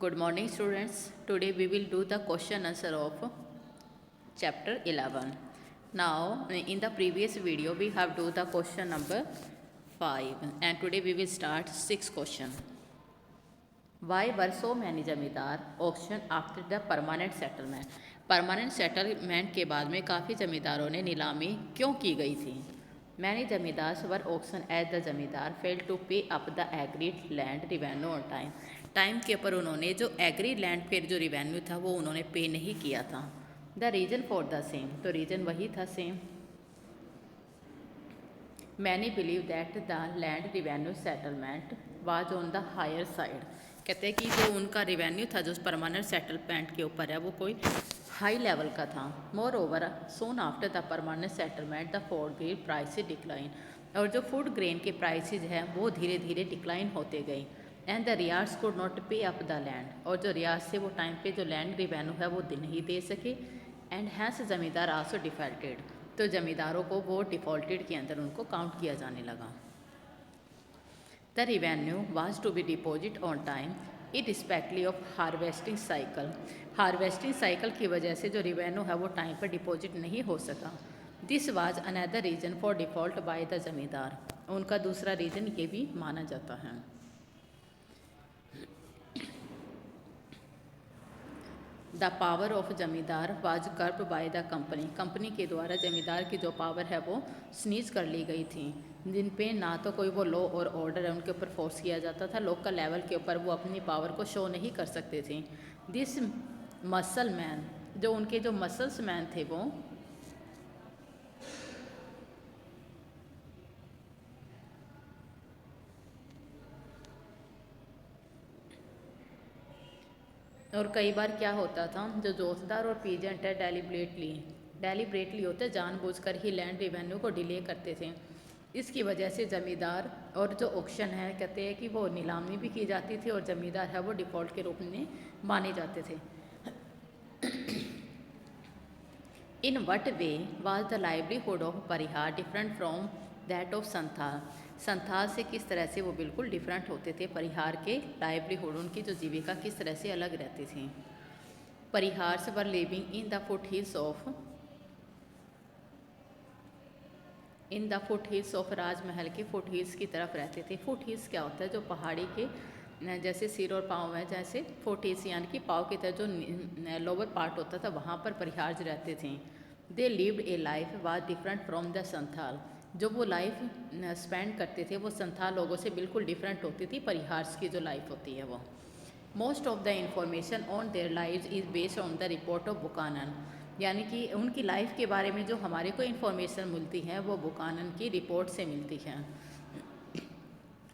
Good morning, students. Today we will do the question answer of chapter 11. Now, in the previous video, we have do the question number 5, and today we will start 6 question. Why were so many जमींदार auction after the permanent settlement? Permanent settlement के बाद में काफ़ी जमींदारों ने नीलामी क्यों की गई थी? मैनी जमींदार वर ऑक्शन एज द जमींदार फेल टू पे up the agreed land revenue on time. Time के ऊपर उन्होंने जो एग्रीड लैंड पे जो रिवेन्यू था वो उन्होंने पे नहीं किया था। The reason for the same, तो रीजन वही था same. Many believe that the land revenue settlement was on the higher side. कहते हैं कि जो उनका रिवेन्यू था जो परमानेंट सेटलमेंट के ऊपर है वो कोई हाई लेवल का था। More over soon after the permanent settlement the food grain prices decline, और जो फूड ग्रेन के प्राइसेस हैं वो धीरे धीरे डिक्लाइन होते गए। एंड द रियार्स कुड नॉट पे अप द लैंड, और जो रियाज से वो टाइम पे जो लैंड रिवेन्यू है वो नहीं दे सके। एंड हैंस जमींदार आल्सो डिफॉल्टेड, तो जमींदारों को वो डिफॉल्टेड के अंदर उनको काउंट किया जाने लगा। The revenue was to be deposit on time irrespectively of harvesting cycle. Harvesting cycle की वजह से जो रिवेन्यू है वो टाइम पर डिपॉजिट नहीं हो सका। This was another reason for default by the zamindar, उनका दूसरा रीज़न ये भी माना जाता है। The power of zamindar was curb by the company, company के द्वारा जमींदार की जो पावर है वो स्नीज कर ली गई थी, जिन पे ना तो कोई वो लॉ और ऑर्डर है उनके ऊपर फोर्स किया जाता था, लोकल लेवल के ऊपर वो अपनी पावर को शो नहीं कर सकते थे। दिस मसल मैन, जो उनके जो मसल्स मैन थे वो और कई बार क्या होता था, जो जोतदार और पीजेंट है डेलीब्रेटली होते जानबूझकर ही लैंड रिवेन्यू को डिले करते थे। इसकी वजह से ज़मींदार और जो ऑक्शन है कहते हैं कि वो नीलामी भी की जाती थी और ज़मींदार है वो डिफ़ॉल्ट के रूप में माने जाते थे। In what way was the livelihood of Parihar different from that of Santhal, Santhal से किस तरह से वो बिल्कुल डिफरेंट होते थे। परिहार के लाइवलीहुड, उनकी जो जीविका किस तरह से अलग रहती थी। Paharias were living in the foot hills of Rajmahal के फुट हिल्स की तरफ रहते थे। फुट हिल्स क्या होता है, जो पहाड़ी के जैसे सिर और पाँव है, जैसे फुट हिल्स यानी कि पाँव की तरह जो लोअर पार्ट होता था वहाँ पर परिहार्स रहते थे। दे lived A life was different from the Santhal, जो वो लाइफ स्पेंड करते थे वो संथाल लोगों से बिल्कुल डिफरेंट होती थी। परिहार्स की जो लाइफ होती है वो most of the information on their lives is based on the report of Buchanan, यानी कि उनकी लाइफ के बारे में जो हमारे को इन्फॉर्मेशन मिलती है वो बुकानन की रिपोर्ट से मिलती है।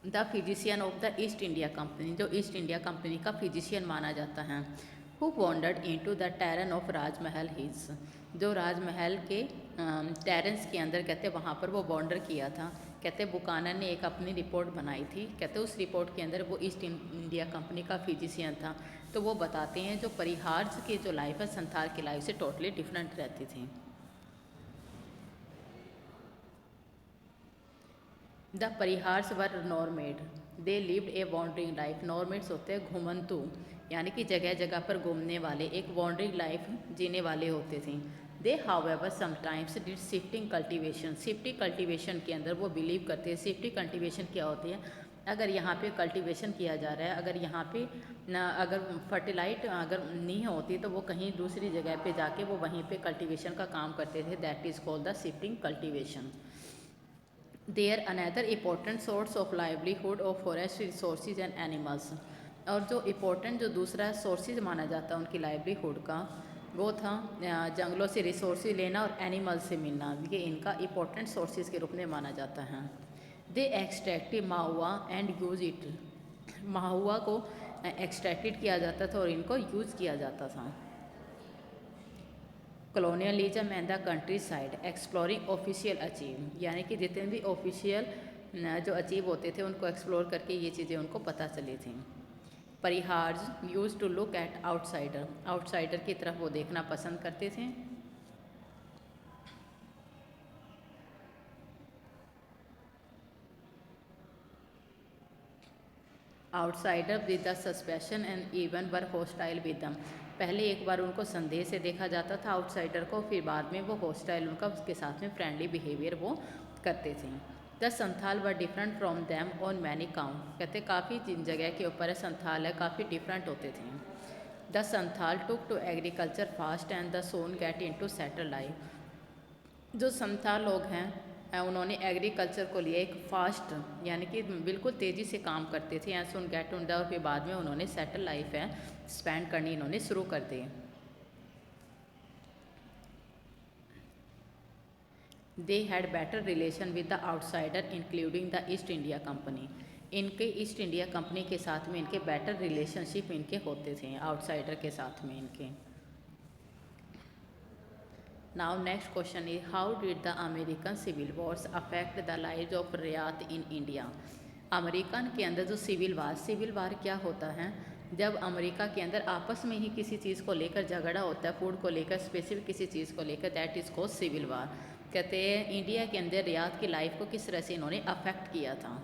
The physician of the East India company, जो ईस्ट इंडिया कंपनी का फिजिशियन माना जाता है। Who wandered into the terrain of Rajmahal hills, जो राजमहल के टेरेंस के अंदर कहते वहाँ पर वो वॉन्डर किया था। कहते बुकानन ने एक अपनी रिपोर्ट बनाई थी, कहते उस रिपोर्ट के अंदर वो ईस्ट इंडिया कंपनी का फिजिशियन था। तो वो बताते हैं जो परिहार्स की जो लाइफ है संथाल की लाइफ से टोटली डिफरेंट रहती थी। The Paharias were nomad, they lived a wandering life. Nomads होते हैं घुमंतु, यानी कि जगह जगह पर घूमने वाले, एक वॉन्डरिंग लाइफ जीने वाले होते थे। They however sometimes did shifting cultivation, shifting cultivation के अंदर वो बिलीव करते हैं। शिफ्टिंग कल्टीवेशन क्या होती है, अगर यहाँ पे कल्टीवेशन किया जा रहा है, अगर यहाँ पे ना अगर फर्टिलाइट अगर नहीं होती तो वो कहीं दूसरी जगह पे जाके वो वहीं पे कल्टीवेशन का काम करते थे। That is called the shifting cultivation. There another important source of livelihood of forest resources and animals, और जो इम्पोर्टेंट जो दूसरा सोर्सेज माना जाता है उनकी लाइवलीहुड का वो था जंगलों से रिसोर्सेज लेना और एनिमल से मिलना, ये इनका इम्पोर्टेंट सोर्सेज के रूप में माना जाता है। They extractive mahua and use it, माहुआ को एक्सट्रैक्टेड किया जाता था और इनको यूज़ किया जाता था। Colonialism and the country side exploring official achieve, यानी कि जितने भी ऑफिशियल जो अचीव होते थे उनको एक्सप्लोर करके ये चीज़ें उनको पता चली थी। Paharias use to look at outsider, outsider की तरफ वो देखना पसंद करते थे। Outsider with the suspicion and even were hostile with them. पहले एक बार उनको संदेह से देखा जाता था आउटसाइडर को, फिर बाद में वो होस्टाइल उनका उसके साथ में फ्रेंडली बिहेवियर वो करते थे। The Santhal were different from them on many count. कहते काफ़ी जिन जगह के ऊपर है संथाल है काफ़ी डिफरेंट होते थे। The Santhal took to agriculture fast and the soon get into settle life. जो संथाल लोग हैं उन्होंने एग्रीकल्चर को लिए एक फास्ट यानी कि बिल्कुल तेज़ी से काम करते थे, एंड सोन गेट उन द, और फिर बाद में उन्होंने सेटल लाइफ है स्पेंड करनी इन्होंने शुरू कर दी। They had better relation with the outsider including the East India Company. इनके ईस्ट इंडिया कंपनी के साथ में इनके बेटर रिलेशनशिप इनके होते थे आउटसाइडर के साथ में इनके। Now next question is how did the American civil wars affect the lives of ryot in India. American के अंदर जो सिविल वार क्या होता है, जब अमेरिका के अंदर आपस में ही किसी चीज़ को लेकर झगड़ा होता है, फूड को लेकर स्पेसिफिक किसी चीज़ को लेकर, that is called civil war. कहते हैं इंडिया के अंदर रियात की लाइफ को किस तरह से इन्होंने अफेक्ट किया था।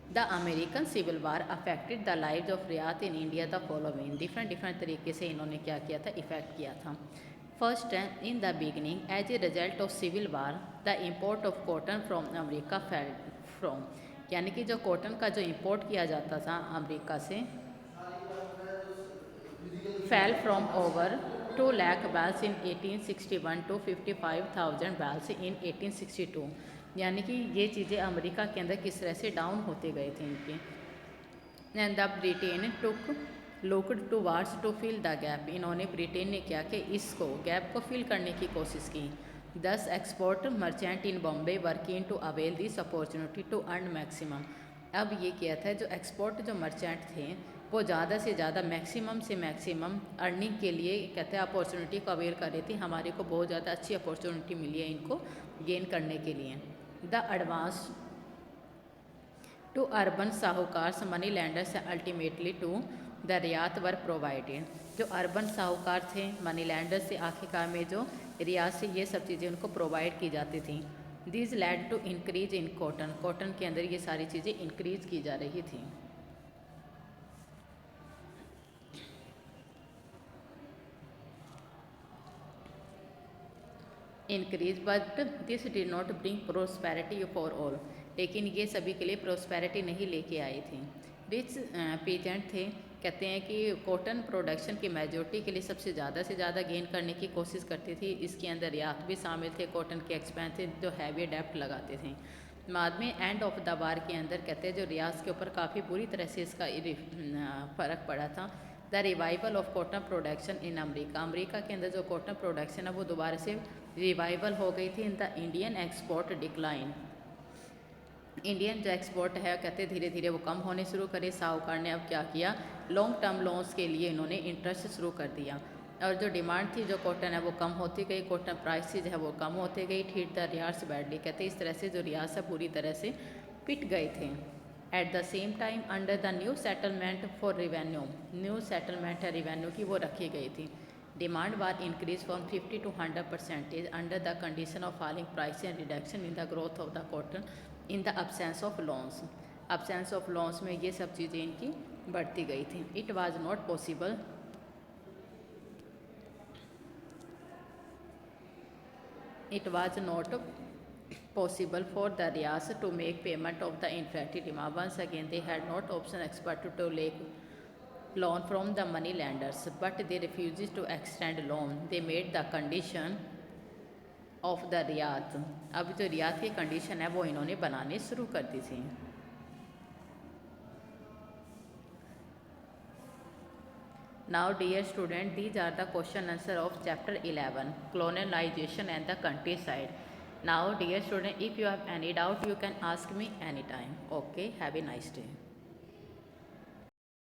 The American civil war affected the lives of ryot in India the following. Different तरीके से इन्होंने क्या किया था, इफेक्ट किया था। First in the beginning as a result of civil war the import of cotton from America fell from. यानी कि जो कॉटन का जो इम्पोर्ट किया जाता था अमेरिका से fell from over 2 lakh bales in 1861 to 55,000 bales in 1862। यानी कि ये चीज़ें अमेरिका के अंदर किस तरह से डाउन होते गए थे इनके। And the Britain took looked towards to fill the gap. इन्होंने ब्रिटेन ने क्या कि इसको गैप को फिल करने की कोशिश की। 10 export merchant in Bombay working to avail this opportunity to earn maximum. अब ये क्या था, जो एक्सपोर्ट जो मर्चेंट थे वो ज़्यादा से ज़्यादा मैक्सिमम से मैक्सिमम अर्निंग के लिए कहते हैं अपॉर्चुनिटी को अवेल कर रही थी। हमारे को बहुत ज़्यादा अच्छी अपॉर्चुनिटी मिली है इनको गेन करने के लिए। The advance to urban sahukar money lenders ultimately to the ryot were provided. जो अर्बन साहूकार थे मनी लैंडर से आखिरकार में जो रियात से ये सब चीज़ें उनको प्रोवाइड की जाती थी। This led to increase in cotton के अंदर ये सारी चीज़ें इंक्रीज की जा रही थी। Increase but this did not bring prosperity for all. लेकिन ये सभी के लिए प्रोस्पेरिटी नहीं लेके आई थी। रिच पीजेंट थे, कहते हैं कि कॉटन प्रोडक्शन की मेजोरिटी के लिए सबसे ज़्यादा से ज़्यादा गेन करने की कोशिश करती थी। इसके अंदर रियात भी शामिल थे, कॉटन के एक्सपेंस थे जो हैवी डेप्ट लगाते थे। बाद में एंड ऑफ द वार के अंदर कहते हैं जो रियात के ऊपर काफ़ी बुरी तरह से इसका फ़र्क पड़ा था। The revival of cotton production in America के अंदर जो कॉटन प्रोडक्शन है वो दोबारा से रिवाइवल हो गई थी। In the Indian export decline. Indian जो एक्सपोर्ट है कहते धीरे धीरे वो कम होने शुरू करे। साहूकार ने अब क्या किया, लॉन्ग टर्म लोन्स के लिए इन्होंने इंटरेस्ट शुरू कर दिया और जो डिमांड थी जो कॉटन है वो कम होती गई, कॉटन प्राइसेज है वो कम होते गई। Hit the ryots badly. कहते इस तरह से जो रियास है पूरी तरह से पिट गए थे। At the same time under the new settlement for revenue, new settlement है रिवेन्यू की वो रखी गई थी। Demand war increase from 50 to 100% under the condition of falling price and reduction in the growth of the cotton in the absence of loans. Absence of loans में ये सब चीज़ें इनकी बढ़ती गई थी। It was not possible for the Riyas to make payment of the inflated demand. Once again, they had not option expert to take loan from the money lenders, but they refused to extend loan. They made the condition of the रियात। अब जो रियात की condition है वो इन्होंने बनाने शुरू कर दी थी। Now dear student, these are the question answer of chapter 11 colonialization and the countryside. Now dear student, if you have any doubt you can ask me anytime. Okay, have a nice day.